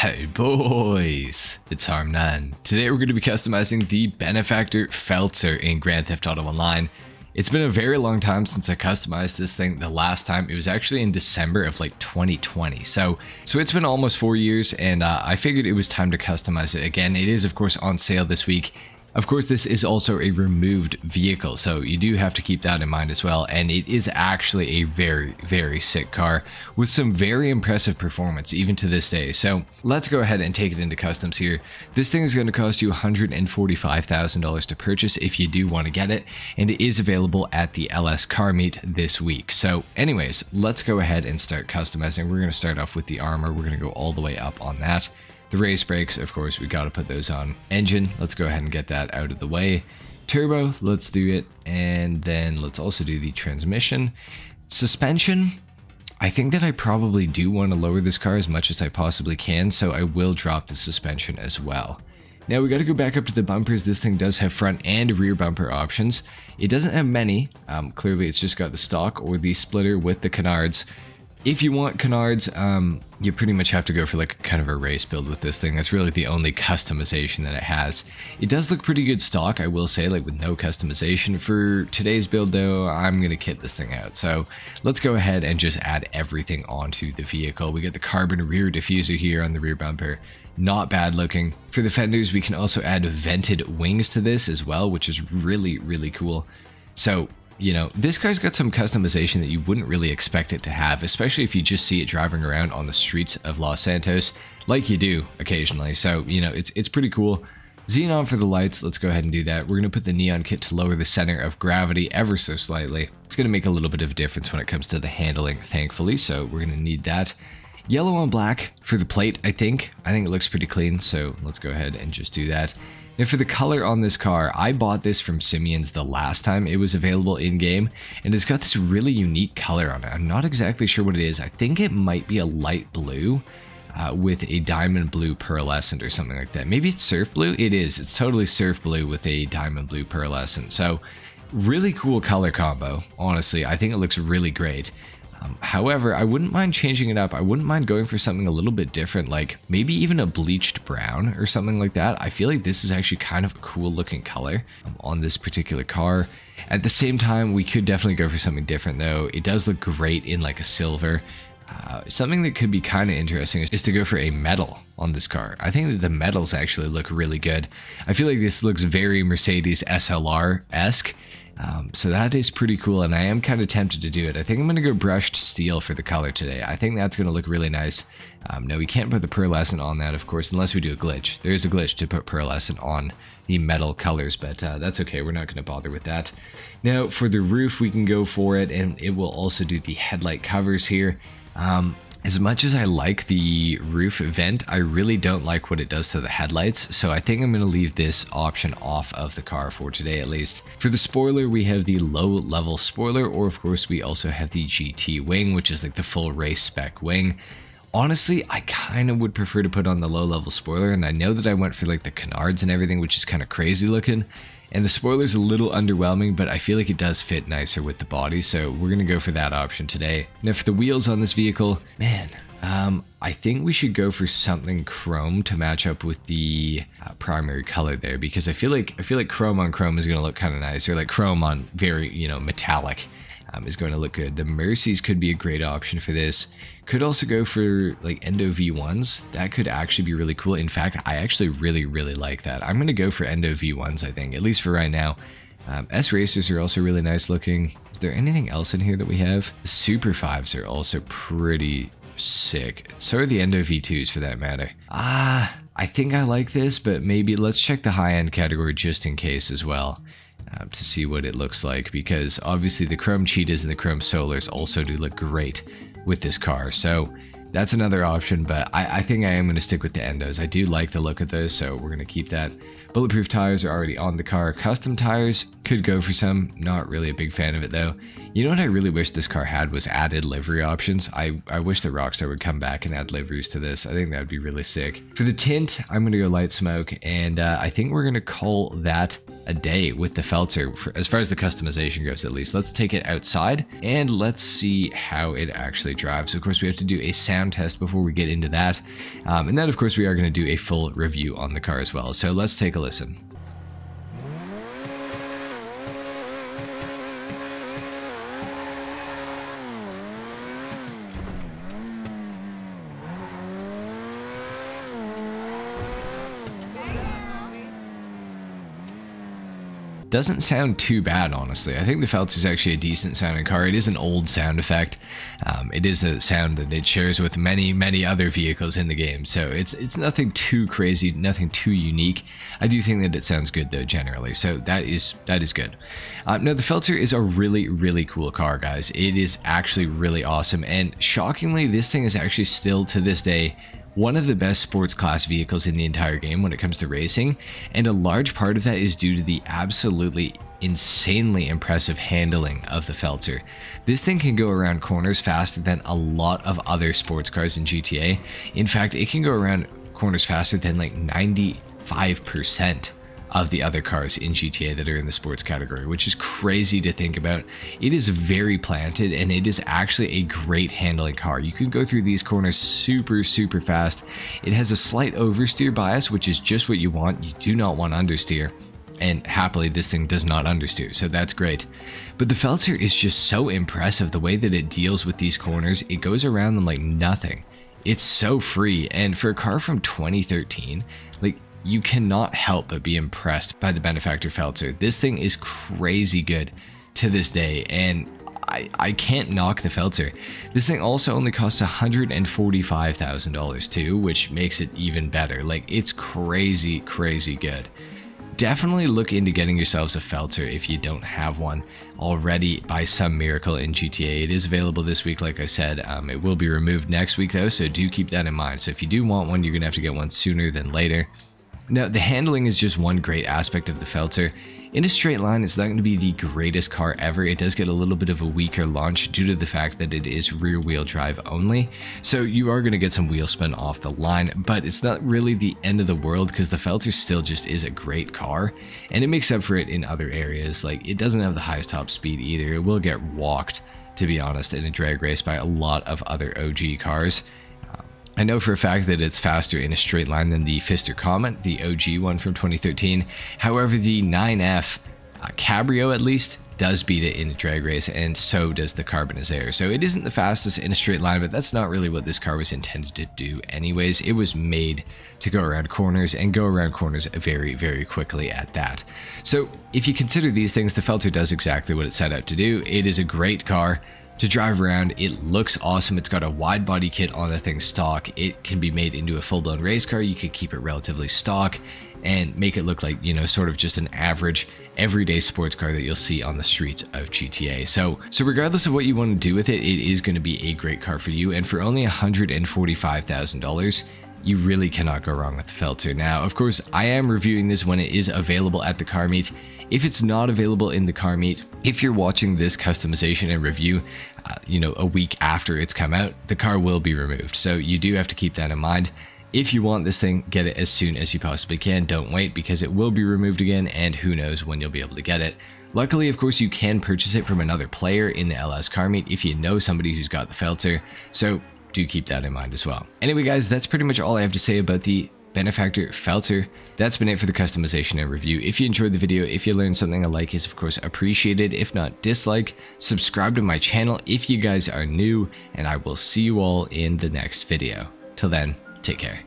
Hey boys, it's HarmNone. Today we're going to be customizing the Benefactor Feltzer in Grand Theft Auto Online. It's been a very long time since I customized this thing. The last time, it was actually in December of like 2020. So it's been almost 4 years, and I figured it was time to customize it again. It is of course on sale this week. Of course, this is also a removed vehicle, so you do have to keep that in mind as well. And it is actually a very, very sick car with some very impressive performance even to this day. So let's go ahead and take it into customs here. This thing is going to cost you $145,000 to purchase if you do want to get it, and it is available at the LS car meet this week. So anyways, let's go ahead and start customizing. We're going to start off with the armor. We're going to go all the way up on that. The race brakes, of course, we got to put those on. Engine, let's go ahead and get that out of the way. Turbo, let's do it. And then let's also do the transmission. Suspension, I think that I probably do want to lower this car as much as I possibly can, so I will drop the suspension as well. Now we got to go back up to the bumpers. This thing does have front and rear bumper options. It doesn't have many. Clearly it's just got the stock or the splitter with the canards. If you want canards, you pretty much have to go for like kind of a race build with this thing. That's really the only customization that it has. It does look pretty good stock, I will say, like with no customization. For today's build though, I'm going to kit this thing out. So let's go ahead and just add everything onto the vehicle. We get the carbon rear diffuser here on the rear bumper. Not bad looking. For the fenders, we can also add vented wings to this as well, which is really, really cool. So, you know, this car's got some customization that you wouldn't really expect it to have, especially if you just see it driving around on the streets of Los Santos, like you do occasionally. So, you know, it's pretty cool. Xenon for the lights, let's go ahead and do that. We're going to put the neon kit to lower the center of gravity ever so slightly. It's going to make a little bit of a difference when it comes to the handling, thankfully, so we're going to need that. Yellow on black for the plate, I think it looks pretty clean, so let's go ahead and just do that. Now for the color on this car, I bought this from Simeon's the last time it was available in-game, and it's got this really unique color on it. I'm not exactly sure what it is. I think it might be a light blue with a diamond blue pearlescent or something like that. Maybe it's surf blue? It is. It's totally surf blue with a diamond blue pearlescent. So really cool color combo, honestly. I think it looks really great. However, I wouldn't mind changing it up. I wouldn't mind going for something a little bit different, like maybe even a bleached brown or something like that. I feel like this is actually kind of a cool looking color on this particular car. At the same time, we could definitely go for something different though. It does look great in like a silver. Something that could be kind of interesting is to go for a metal on this car. I think that the metals actually look really good. I feel like this looks very Mercedes SLR-esque. So that is pretty cool, and I am kind of tempted to do it. I think I'm going to go brushed steel for the color today. I think that's going to look really nice. No, we can't put the pearlescent on that, of course, unless we do a glitch. There is a glitch to put pearlescent on the metal colors, but that's okay. We're not going to bother with that. Now, for the roof, we can go for it, and it will also do the headlight covers here. As much as I like the roof vent, I really don't like what it does to the headlights, so I think I'm going to leave this option off of the car for today at least. For the spoiler, we have the low-level spoiler, or of course we also have the GT wing, which is like the full race spec wing. Honestly, I kind of would prefer to put on the low-level spoiler, and I know that I went for like the canards and everything, which is kind of crazy looking. And the spoiler's a little underwhelming, but I feel like it does fit nicer with the body, so we're going to go for that option today. Now for the wheels on this vehicle, man, I think we should go for something chrome to match up with the primary color there, because I feel like chrome on chrome is going to look kind of nice, or like chrome on very, you know, metallic is going to look good. The Mercies could be a great option for this. Could also go for like Endo V1s. That could actually be really cool. In fact, I actually really, really like that. I'm going to go for Endo V1s, I think, at least for right now. S Racers are also really nice looking. Is there anything else in here that we have? The Super 5s are also pretty sick. So are the Endo V2s for that matter. I think I like this, but maybe let's check the high-end category just in case as well. To see what it looks like, because obviously the Chrome Cheetahs and the Chrome Solars also do look great with this car, so that's another option, but I think I am going to stick with the Endos. I do like the look of those, so we're going to keep that. Bulletproof tires are already on the car. Custom tires, could go for some. Not really a big fan of it though. You know what I really wish this car had was added livery options. I wish that Rockstar would come back and add liveries to this. I think that would be really sick. For the tint, I'm going to go light smoke, and I think we're going to call that a day with the Feltzer, as far as the customization goes at least. Let's take it outside and let's see how it actually drives. Of course, we have to do a sound test before we get into that. And then, of course, we are going to do a full review on the car as well. So let's take a listen. Doesn't sound too bad, honestly. I think the Feltzer is actually a decent sounding car. It is an old sound effect. It is a sound that it shares with many other vehicles in the game, so it's nothing too crazy, nothing too unique. I do think that it sounds good though, generally, so that is good. Now the Feltzer is a really cool car, guys. It is actually really awesome, and shockingly, this thing is actually still to this day one of the best sports class vehicles in the entire game when it comes to racing, and a large part of that is due to the absolutely insanely impressive handling of the Feltzer. This thing can go around corners faster than a lot of other sports cars in GTA. In fact, it can go around corners faster than like 95% of the other cars in GTA that are in the sports category, which is crazy to think about. It is very planted, and it is actually a great handling car. You can go through these corners super fast. It has a slight oversteer bias, which is just what you want. You do not want understeer, and happily this thing does not understeer, so that's great. But the Feltzer is just so impressive, the way that it deals with these corners. It goes around them like nothing. It's so free, and for a car from 2013, like, you cannot help but be impressed by the Benefactor Feltzer. This thing is crazy good to this day, and I can't knock the Feltzer. This thing also only costs $145,000 too, which makes it even better. Like, it's crazy good. Definitely look into getting yourselves a Feltzer if you don't have one already by some miracle in GTA. It is available this week, like I said. It will be removed next week though, so do keep that in mind. So if you do want one, you're gonna have to get one sooner than later. Now, the handling is just one great aspect of the Feltzer. In a straight line, it's not going to be the greatest car ever. It does get a little bit of a weaker launch due to the fact that it is rear-wheel drive only. So you are going to get some wheel spin off the line, but it's not really the end of the world because the Feltzer still just is a great car, and it makes up for it in other areas. Like, it doesn't have the highest top speed either. It will get walked, to be honest, in a drag race by a lot of other OG cars. I know for a fact that it's faster in a straight line than the Fister Comet, the OG one from 2013. However, the 9F Cabrio, at least, does beat it in a drag race, and so does the Carbonizaire. So it isn't the fastest in a straight line, but that's not really what this car was intended to do anyways. It was made to go around corners, and go around corners very quickly at that. So if you consider these things, the Feltzer does exactly what it set out to do. It is a great car to drive around. It looks awesome. It's got a wide body kit on the thing stock. It can be made into a full-blown race car. You could keep it relatively stock and make it look like, you know, sort of just an average everyday sports car that you'll see on the streets of GTA. So regardless of what you want to do with it, it is going to be a great car for you. And for only $145,000, you really cannot go wrong with the Feltzer. Now, of course, I am reviewing this when it is available at the car meet. If it's not available in the car meet, if you're watching this customization and review, you know, a week after it's come out, the car will be removed. So you do have to keep that in mind. If you want this thing, get it as soon as you possibly can. Don't wait, because it will be removed again, and who knows when you'll be able to get it. Luckily, of course, you can purchase it from another player in the LS car meet if you know somebody who's got the Feltzer. So do keep that in mind as well. Anyway, guys, that's pretty much all I have to say about the Benefactor Feltzer. That's been it for the customization and review. If you enjoyed the video, if you learned something, a like is of course appreciated. If not, dislike. Subscribe to my channel if you guys are new, and I will see you all in the next video. Till then, take care.